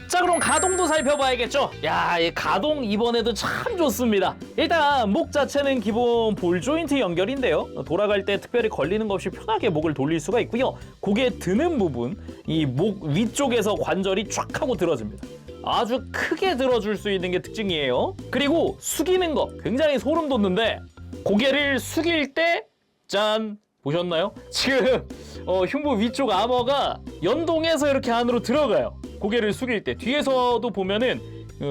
자, 그럼 가동도 살펴봐야겠죠. 야, 이 가동 이번에도 참 좋습니다. 일단 목 자체는 기본 볼 조인트 연결인데요. 돌아갈 때 특별히 걸리는 거 없이 편하게 목을 돌릴 수가 있고요. 고개 드는 부분, 이 목 위쪽에서 관절이 쫙 하고 들어집니다. 아주 크게 들어줄 수 있는 게 특징이에요. 그리고 숙이는 거 굉장히 소름 돋는데 고개를 숙일 때 짠! 보셨나요? 지금 흉부 위쪽 아머가 연동해서 이렇게 안으로 들어가요. 고개를 숙일 때. 뒤에서도 보면은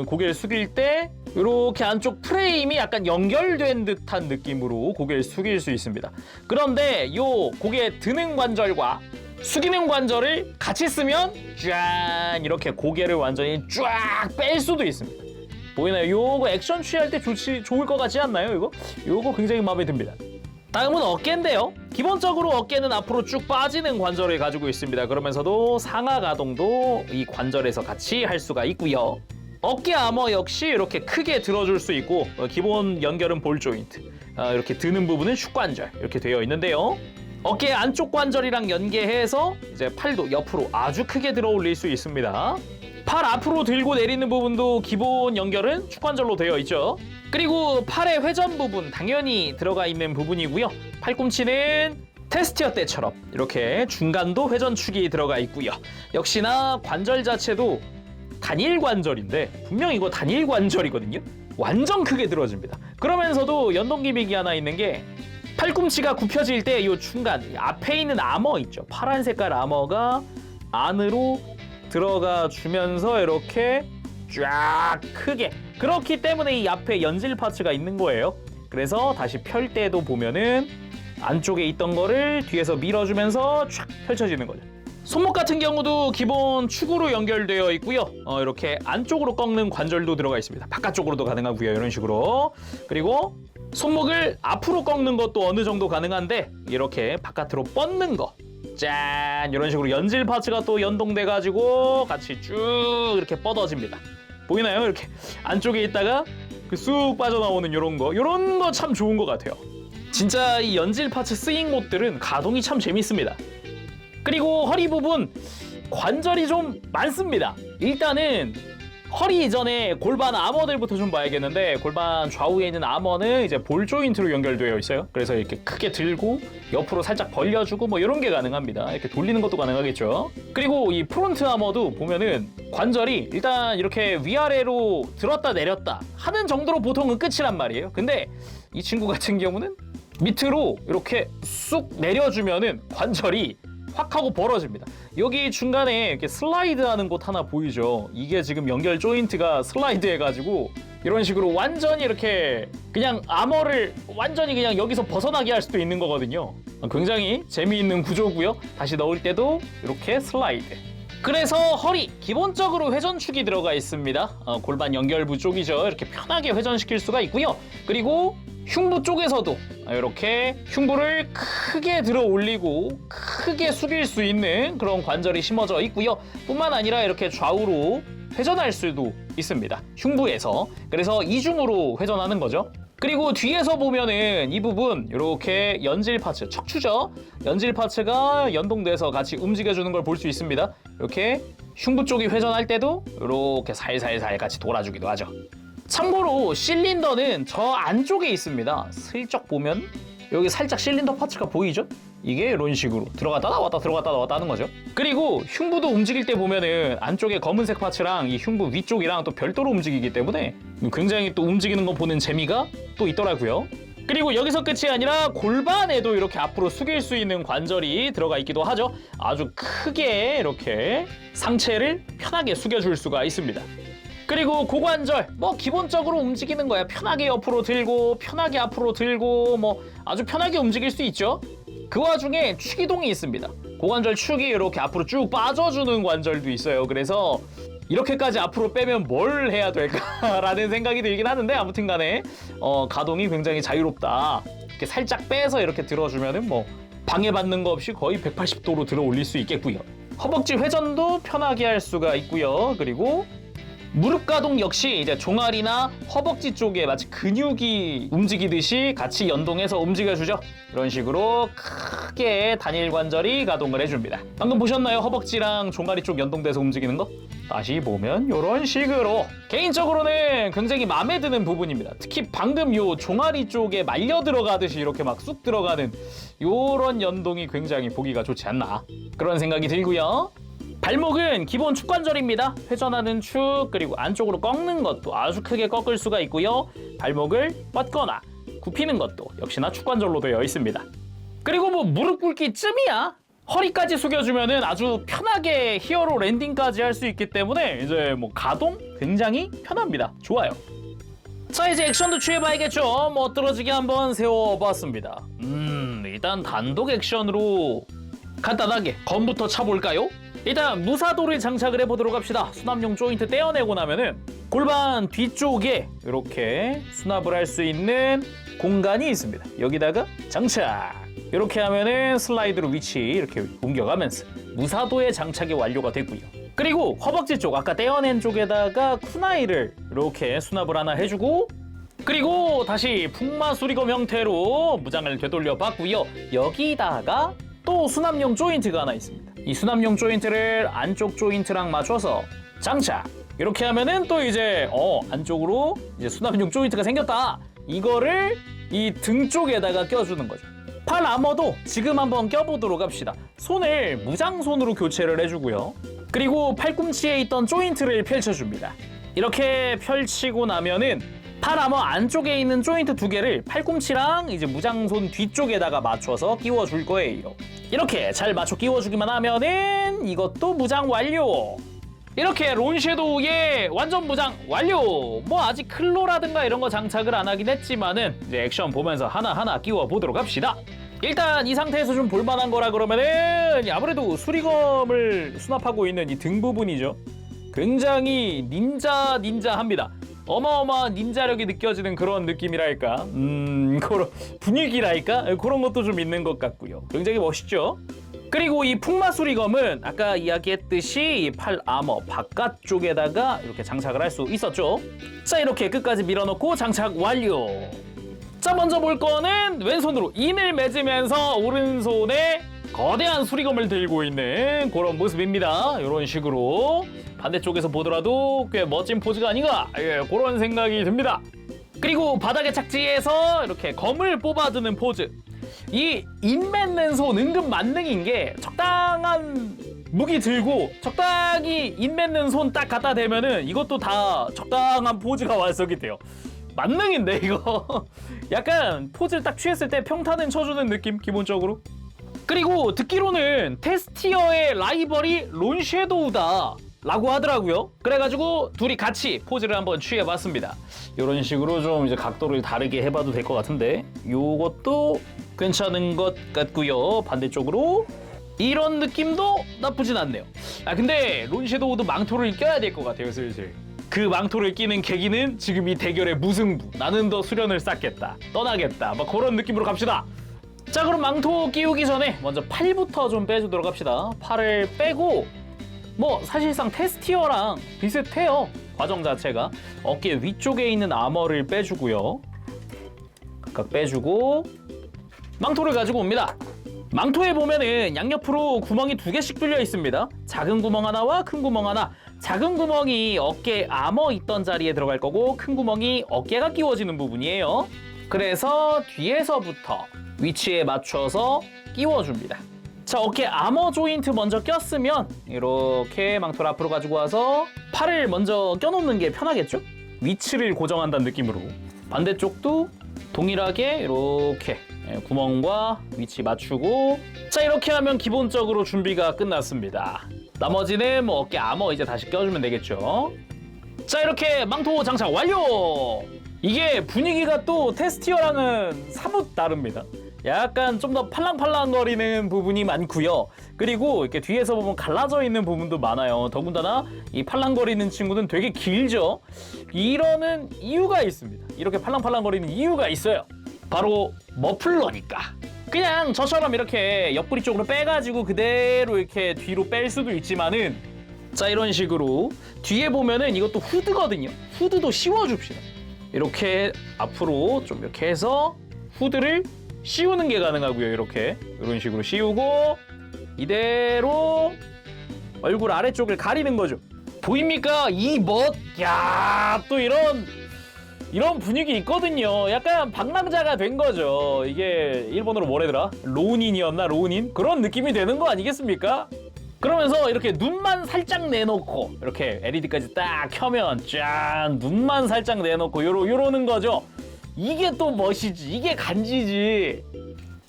고개를 숙일 때 이렇게 안쪽 프레임이 약간 연결된 듯한 느낌으로 고개를 숙일 수 있습니다. 그런데 요 고개 드는 관절과 숙이는 관절을 같이 쓰면 짠! 이렇게 고개를 완전히 쫙 뺄 수도 있습니다. 보이나요? 요거 액션 취할 때 좋을 것 같지 않나요? 요거 굉장히 마음에 듭니다. 다음은 어깨인데요. 기본적으로 어깨는 앞으로 쭉 빠지는 관절을 가지고 있습니다. 그러면서도 상하 가동도 이 관절에서 같이 할 수가 있고요. 어깨 아머 역시 이렇게 크게 들어줄 수 있고 기본 연결은 볼 조인트, 이렇게 드는 부분은 슛관절 이렇게 되어 있는데요. 어깨 안쪽 관절이랑 연계해서 이제 팔도 옆으로 아주 크게 들어 올릴 수 있습니다. 팔 앞으로 들고 내리는 부분도 기본 연결은 축관절로 되어 있죠. 그리고 팔의 회전 부분 당연히 들어가 있는 부분이고요. 팔꿈치는 테스티어 때처럼 이렇게 중간도 회전축이 들어가 있고요. 역시나 관절 자체도 단일 관절인데 분명 이거 단일 관절이거든요. 완전 크게 들어집니다. 그러면서도 연동기믹이 하나 있는 게 팔꿈치가 굽혀질 때 이 중간 앞에 있는 아머 있죠. 파란 색깔 아머가 안으로 들어가 주면서 이렇게 쫙 크게, 그렇기 때문에 이 앞에 연질 파츠가 있는 거예요. 그래서 다시 펼 때도 보면은 안쪽에 있던 거를 뒤에서 밀어주면서 쫙 펼쳐지는 거죠. 손목 같은 경우도 기본 축으로 연결되어 있고요. 이렇게 안쪽으로 꺾는 관절도 들어가 있습니다. 바깥쪽으로도 가능하고요. 이런 식으로. 그리고 손목을 앞으로 꺾는 것도 어느 정도 가능한데 이렇게 바깥으로 뻗는 거, 짠! 이런 식으로 연질 파츠가 또 연동돼 가지고 같이 쭉 이렇게 뻗어집니다. 보이나요? 이렇게 안쪽에 있다가 쑥 빠져나오는 이런 거 참 좋은 것 같아요. 진짜 이 연질 파츠 쓰인 곳들은 가동이 참 재밌습니다. 그리고 허리 부분 관절이 좀 많습니다. 일단은 허리 이전에 골반 아머들부터 좀 봐야겠는데, 골반 좌우에 있는 아머는 이제 볼 조인트로 연결되어 있어요. 그래서 이렇게 크게 들고 옆으로 살짝 벌려주고 뭐 이런 게 가능합니다. 이렇게 돌리는 것도 가능하겠죠. 그리고 이 프론트 아머도 보면은 관절이 일단 이렇게 위아래로 들었다 내렸다 하는 정도로 보통은 끝이란 말이에요. 근데 이 친구 같은 경우는 밑으로 이렇게 쑥 내려주면은 관절이 확 하고 벌어집니다. 여기 중간에 이렇게 슬라이드 하는 곳 하나 보이죠? 이게 지금 연결 조인트가 슬라이드 해가지고 이런 식으로 완전히 이렇게 그냥 아머를 완전히 그냥 여기서 벗어나게 할 수도 있는 거거든요. 굉장히 재미있는 구조고요. 다시 넣을 때도 이렇게 슬라이드. 그래서 허리 기본적으로 회전축이 들어가 있습니다. 골반 연결부 쪽이죠. 이렇게 편하게 회전시킬 수가 있고요. 그리고 흉부 쪽에서도 이렇게 흉부를 크게 들어 올리고 크게 숙일 수 있는 그런 관절이 심어져 있고요. 뿐만 아니라 이렇게 좌우로 회전할 수도 있습니다. 흉부에서. 그래서 이중으로 회전하는 거죠. 그리고 뒤에서 보면은 이 부분 이렇게 연질 파츠, 척추죠. 연질 파츠가 연동돼서 같이 움직여주는 걸 볼 수 있습니다. 이렇게 흉부 쪽이 회전할 때도 이렇게 살살살 같이 돌아주기도 하죠. 참고로 실린더는 저 안쪽에 있습니다. 슬쩍 보면 여기 살짝 실린더 파츠가 보이죠? 이게 이런 식으로 들어갔다 나왔다 들어갔다 나왔다 하는 거죠. 그리고 흉부도 움직일 때 보면은 안쪽에 검은색 파츠랑 이 흉부 위쪽이랑 또 별도로 움직이기 때문에 굉장히 또 움직이는 거 보는 재미가 또 있더라고요. 그리고 여기서 끝이 아니라 골반에도 이렇게 앞으로 숙일 수 있는 관절이 들어가 있기도 하죠. 아주 크게 이렇게 상체를 편하게 숙여줄 수가 있습니다. 그리고 고관절 뭐 기본적으로 움직이는 거야. 편하게 옆으로 들고 편하게 앞으로 들고 뭐 아주 편하게 움직일 수 있죠. 그 와중에 축이동이 있습니다. 고관절 축이 이렇게 앞으로 쭉 빠져주는 관절도 있어요. 그래서 이렇게까지 앞으로 빼면 뭘 해야 될까라는 생각이 들긴 하는데 아무튼 간에 가동이 굉장히 자유롭다. 이렇게 살짝 빼서 이렇게 들어주면은 뭐 방해받는 거 없이 거의 180도로 들어 올릴 수 있겠고요. 허벅지 회전도 편하게 할 수가 있고요. 그리고 무릎 가동 역시 이제 종아리나 허벅지 쪽에 마치 근육이 움직이듯이 같이 연동해서 움직여주죠. 이런 식으로 크게 단일 관절이 가동을 해줍니다. 방금 보셨나요? 허벅지랑 종아리 쪽 연동돼서 움직이는 거? 다시 보면 이런 식으로 개인적으로는 굉장히 마음에 드는 부분입니다. 특히 방금 요 종아리 쪽에 말려 들어가듯이 이렇게 막 쑥 들어가는 요런 연동이 굉장히 보기가 좋지 않나 그런 생각이 들고요. 발목은 기본 축관절입니다. 회전하는 축 그리고 안쪽으로 꺾는 것도 아주 크게 꺾을 수가 있고요. 발목을 뻗거나 굽히는 것도 역시나 축관절로 되어 있습니다. 그리고 뭐 무릎 꿇기쯤이야. 허리까지 숙여주면은 아주 편하게 히어로 랜딩까지 할 수 있기 때문에 이제 뭐 가동 굉장히 편합니다. 좋아요. 자 이제 액션도 취해봐야겠죠. 뭐 떨어지게 한번 세워봤습니다. 일단 단독 액션으로 간단하게 검부터 차볼까요? 일단 무사도를 장착을 해보도록 합시다. 수납용 조인트 떼어내고 나면은 골반 뒤쪽에 이렇게 수납을 할 수 있는 공간이 있습니다. 여기다가 장착! 이렇게 하면은 슬라이드로 위치 이렇게 옮겨가면서 무사도의 장착이 완료가 됐고요. 그리고 허벅지 쪽 아까 떼어낸 쪽에다가 쿠나이를 이렇게 수납을 하나 해주고 그리고 다시 풍마수리검 형태로 무장을 되돌려 봤고요. 여기다가 또 수납용 조인트가 하나 있습니다. 이 수납용 조인트를 안쪽 조인트랑 맞춰서 장착! 이렇게 하면은 또 이제 안쪽으로 이제 수납용 조인트가 생겼다. 이거를 이 등 쪽에다가 껴주는 거죠. 팔 아머도 지금 한번 껴보도록 합시다. 손을 무장손으로 교체를 해주고요. 그리고 팔꿈치에 있던 조인트를 펼쳐줍니다. 이렇게 펼치고 나면은 팔 아머 안쪽에 있는 조인트 두 개를 팔꿈치랑 이제 무장손 뒤쪽에다가 맞춰서 끼워줄 거예요. 이렇게 잘 맞춰 끼워주기만 하면은 이것도 무장 완료! 이렇게 론섀도우의 완전 무장 완료! 뭐 아직 클로라든가 이런 거 장착을 안 하긴 했지만은 이제 액션 보면서 하나하나 끼워 보도록 합시다. 일단 이 상태에서 좀 볼만한 거라 그러면은 아무래도 수리검을 수납하고 있는 이 등 부분이죠. 굉장히 닌자합니다. 어마어마한 닌자력이 느껴지는 그런 느낌이랄까 그런 분위기랄까 그런 것도 좀 있는 것 같고요. 굉장히 멋있죠. 그리고 이 풍마수리검은 아까 이야기했듯이 팔 아머 바깥쪽에다가 이렇게 장착을 할 수 있었죠. 자 이렇게 끝까지 밀어넣고 장착 완료. 자 먼저 볼 거는 왼손으로 인을 맺으면서 오른손에 거대한 수리검을 들고 있는 그런 모습입니다. 이런 식으로 반대쪽에서 보더라도 꽤 멋진 포즈가 아닌가 그런 생각이 듭니다. 그리고 바닥에 착지해서 이렇게 검을 뽑아두는 포즈. 이 인 맺는 손 은근 만능인 게 적당한 무기 들고 적당히 인 맺는 손 딱 갖다 대면은 이것도 다 적당한 포즈가 완성이 돼요. 만능인데 이거 약간 포즈를 딱 취했을 때 평타는 쳐주는 느낌 기본적으로. 그리고 듣기로는 테스티어의 라이벌이 론섀도우다 라고 하더라고요. 그래가지고 둘이 같이 포즈를 한번 취해봤습니다. 이런 식으로 좀 이제 각도를 다르게 해봐도 될 것 같은데 요것도 괜찮은 것 같고요. 반대쪽으로 이런 느낌도 나쁘진 않네요. 아 근데 론섀도우도 망토를 껴야 될 것 같아요 슬슬. 그 망토를 끼는 계기는 지금 이 대결의 무승부. 나는 더 수련을 쌓겠다. 떠나겠다. 막 그런 느낌으로 갑시다. 자 그럼 망토 끼우기 전에 먼저 팔부터 좀 빼주도록 합시다. 팔을 빼고 뭐 사실상 테스티어랑 비슷해요. 과정 자체가. 어깨 위쪽에 있는 아머를 빼주고요. 각각 빼주고 망토를 가지고 옵니다. 망토에 보면은 양옆으로 구멍이 2개씩 뚫려 있습니다. 작은 구멍 하나와 큰 구멍 하나. 작은 구멍이 어깨 아머 있던 자리에 들어갈 거고 큰 구멍이 어깨가 끼워지는 부분이에요. 그래서 뒤에서부터 위치에 맞춰서 끼워줍니다. 자, 어깨 아머 조인트 먼저 꼈으면 이렇게 망토를 앞으로 가지고 와서 팔을 먼저 껴놓는 게 편하겠죠? 위치를 고정한다는 느낌으로. 반대쪽도 동일하게 이렇게 구멍과 위치 맞추고 자 이렇게 하면 기본적으로 준비가 끝났습니다. 나머지는 뭐 어깨 아머 이제 다시 껴주면 되겠죠. 자 이렇게 망토 장착 완료! 이게 분위기가 또 테스티어랑은 사뭇 다릅니다. 약간 좀 더 팔랑팔랑거리는 부분이 많고요. 그리고 이렇게 뒤에서 보면 갈라져 있는 부분도 많아요. 더군다나 이 팔랑거리는 친구는 되게 길죠. 이러는 이유가 있습니다. 이렇게 팔랑팔랑거리는 이유가 있어요. 바로 머플러니까. 그냥 저처럼 이렇게 옆구리 쪽으로 빼가지고 그대로 이렇게 뒤로 뺄 수도 있지만은 자 이런 식으로 뒤에 보면은 이것도 후드거든요. 후드도 씌워줍시다. 이렇게 앞으로 좀 이렇게 해서 후드를 씌우는 게 가능하고요. 이렇게 이런 식으로 씌우고 이대로 얼굴 아래쪽을 가리는 거죠. 보입니까? 이 멋! 야, 또 이런 분위기 있거든요. 약간 방랑자가 된 거죠. 이게 일본어로 뭐래더라? 로닌이었나? 로닌? 그런 느낌이 되는 거 아니겠습니까? 그러면서 이렇게 눈만 살짝 내놓고 이렇게 LED까지 딱 켜면 짠! 눈만 살짝 내놓고 요러는 거죠. 이게 또 멋이지. 이게 간지지.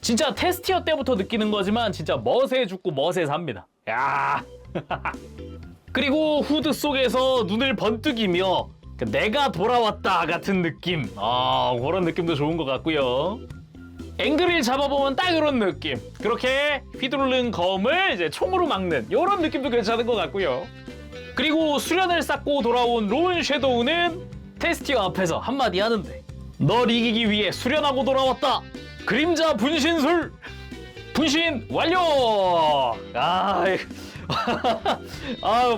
진짜 테스티어 때부터 느끼는 거지만 진짜 멋에 죽고 멋에 삽니다. 야. 그리고 후드 속에서 눈을 번뜩이며 내가 돌아왔다 같은 느낌. 그런 느낌도 좋은 것 같고요. 앵글을 잡아보면 딱 이런 느낌. 그렇게 휘두르는 검을 이제 총으로 막는 이런 느낌도 괜찮은 것 같고요. 그리고 수련을 쌓고 돌아온 론섀도우는 테스티어 앞에서 한마디 하는데 널 이기기 위해 수련하고 돌아왔다. 그림자 분신술. 분신 완료.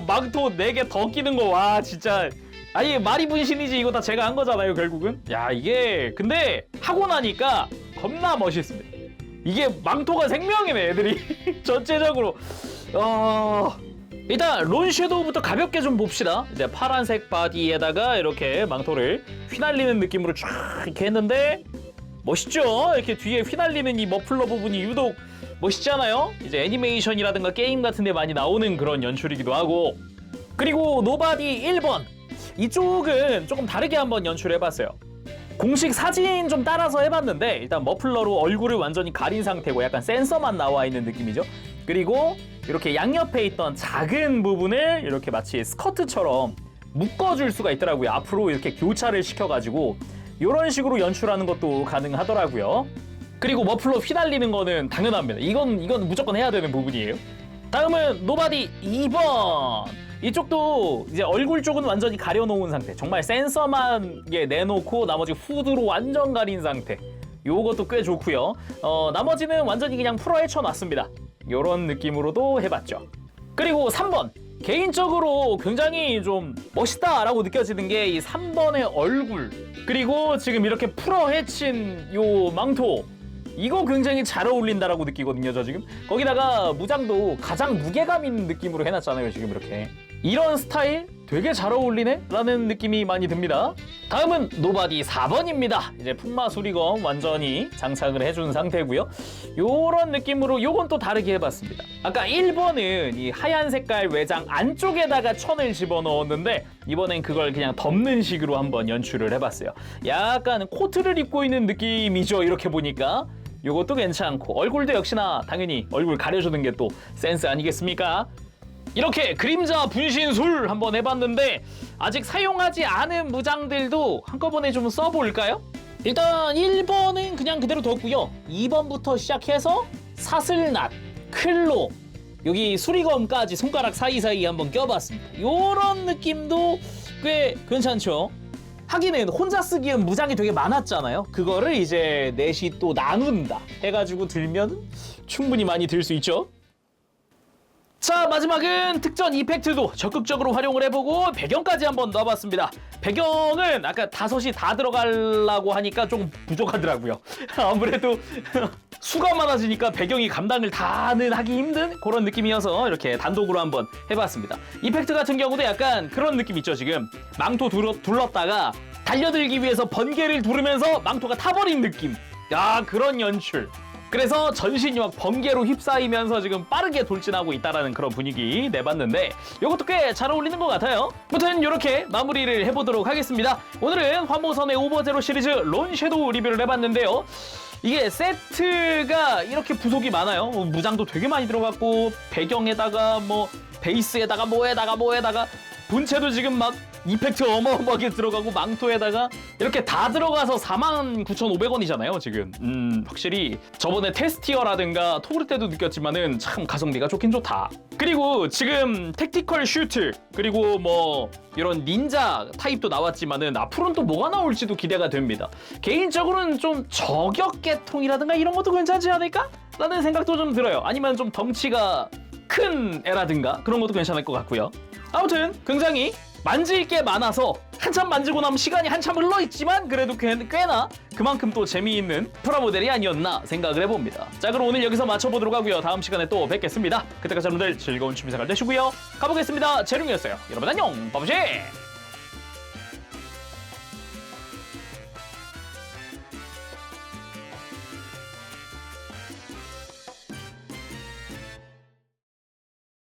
망토 4개 더 끼는 거 와 진짜. 아니 말이 분신이지 이거 다 제가 한 거잖아요 결국은. 야 이게 근데 하고 나니까 겁나 멋있습니다. 이게 망토가 생명이네 애들이. 전체적으로. 일단 론섀도우부터 가볍게 좀 봅시다. 이제 파란색 바디에다가 이렇게 망토를 휘날리는 느낌으로 쫙 이렇게 했는데 멋있죠? 이렇게 뒤에 휘날리는 이 머플러 부분이 유독 멋있잖아요? 이제 애니메이션이라든가 게임 같은 데 많이 나오는 그런 연출이기도 하고. 그리고 노바디 1번 이쪽은 조금 다르게 한번 연출해봤어요. 공식 사진 좀 따라서 해봤는데 일단 머플러로 얼굴을 완전히 가린 상태고 약간 센서만 나와 있는 느낌이죠. 그리고 이렇게 양옆에 있던 작은 부분을 이렇게 마치 스커트처럼 묶어줄 수가 있더라고요. 앞으로 이렇게 교차를 시켜가지고 이런 식으로 연출하는 것도 가능하더라고요. 그리고 머플러 휘날리는 거는 당연합니다. 이건 무조건 해야 되는 부분이에요. 다음은 노바디 2번. 이쪽도 이제 얼굴 쪽은 완전히 가려놓은 상태. 정말 센서만 내놓고 나머지 후드로 완전 가린 상태. 요것도 꽤 좋고요. 나머지는 완전히 그냥 풀어 헤쳐놨습니다. 요런 느낌으로도 해봤죠. 그리고 3번. 개인적으로 굉장히 좀 멋있다라고 느껴지는 게 이 3번의 얼굴. 그리고 지금 이렇게 풀어 헤친 요 망토. 이거 굉장히 잘 어울린다라고 느끼거든요, 저 지금. 거기다가 무장도 가장 무게감 있는 느낌으로 해놨잖아요, 지금 이렇게. 이런 스타일 되게 잘 어울리네? 라는 느낌이 많이 듭니다. 다음은 노바디 4번입니다. 이제 풍마 수리검 완전히 장착을 해준 상태고요. 요런 느낌으로 요건 또 다르게 해봤습니다. 아까 1번은 이 하얀 색깔 외장 안쪽에다가 천을 집어넣었는데 이번엔 그걸 그냥 덮는 식으로 한번 연출을 해봤어요. 약간 코트를 입고 있는 느낌이죠, 이렇게 보니까. 요것도 괜찮고 얼굴도 역시나 당연히 얼굴 가려주는 게 또 센스 아니겠습니까? 이렇게 그림자 분신술 한번 해봤는데 아직 사용하지 않은 무장들도 한꺼번에 좀 써볼까요? 일단 1번은 그냥 그대로 뒀고요. 2번부터 시작해서 사슬낫, 클로, 여기 수리검까지 손가락 사이사이 한번 껴봤습니다. 요런 느낌도 꽤 괜찮죠? 하기는 혼자 쓰기엔 무장이 되게 많았잖아요. 그거를 이제 넷이 또 나눈다 해가지고 들면 충분히 많이 들 수 있죠. 자, 마지막은 특전 이펙트도 적극적으로 활용을 해보고 배경까지 한번 넣어봤습니다. 배경은 아까 5이 다 들어가려고 하니까 좀 부족하더라고요. 아무래도 수가 많아지니까 배경이 감당을 다는 하기 힘든 그런 느낌이어서 이렇게 단독으로 한번 해봤습니다. 이펙트 같은 경우도 약간 그런 느낌 있죠. 지금 망토 둘렀다가 달려들기 위해서 번개를 두르면서 망토가 타버린 느낌. 야, 그런 연출. 그래서 전신이 막 번개로 휩싸이면서 지금 빠르게 돌진하고 있다라는 그런 분위기 내봤는데 이것도 꽤 잘 어울리는 것 같아요. 아무튼 이렇게 마무리를 해보도록 하겠습니다. 오늘은 환모선의 오버제로 시리즈 론섀도우 리뷰를 해봤는데요. 이게 세트가 이렇게 부속이 많아요. 무장도 되게 많이 들어갔고 배경에다가 뭐 베이스에다가 뭐에다가 본체도 지금 막 이펙트 어마어마하게 들어가고 망토에다가 이렇게 다 들어가서 49,500원이잖아요 지금. 확실히 저번에 테스티어라든가 토르 때도 느꼈지만은 참 가성비가 좋긴 좋다. 그리고 지금 택티컬 슈트 그리고 뭐 이런 닌자 타입도 나왔지만은 앞으로는 또 뭐가 나올지도 기대가 됩니다. 개인적으로는 좀 저격 계통이라든가 이런 것도 괜찮지 않을까? 라는 생각도 좀 들어요. 아니면 좀 덩치가 큰 애라든가 그런 것도 괜찮을 것 같고요. 아무튼 굉장히 만질 게 많아서 한참 만지고 나면 시간이 한참 흘러있지만 그래도 꽤나 그만큼 또 재미있는 프라모델이 아니었나 생각을 해봅니다. 자, 그럼 오늘 여기서 마쳐보도록 하고요. 다음 시간에 또 뵙겠습니다. 그때까지 여러분들 즐거운 취미생활 되시고요. 가보겠습니다. 재룡이었어요. 여러분 안녕. 바보지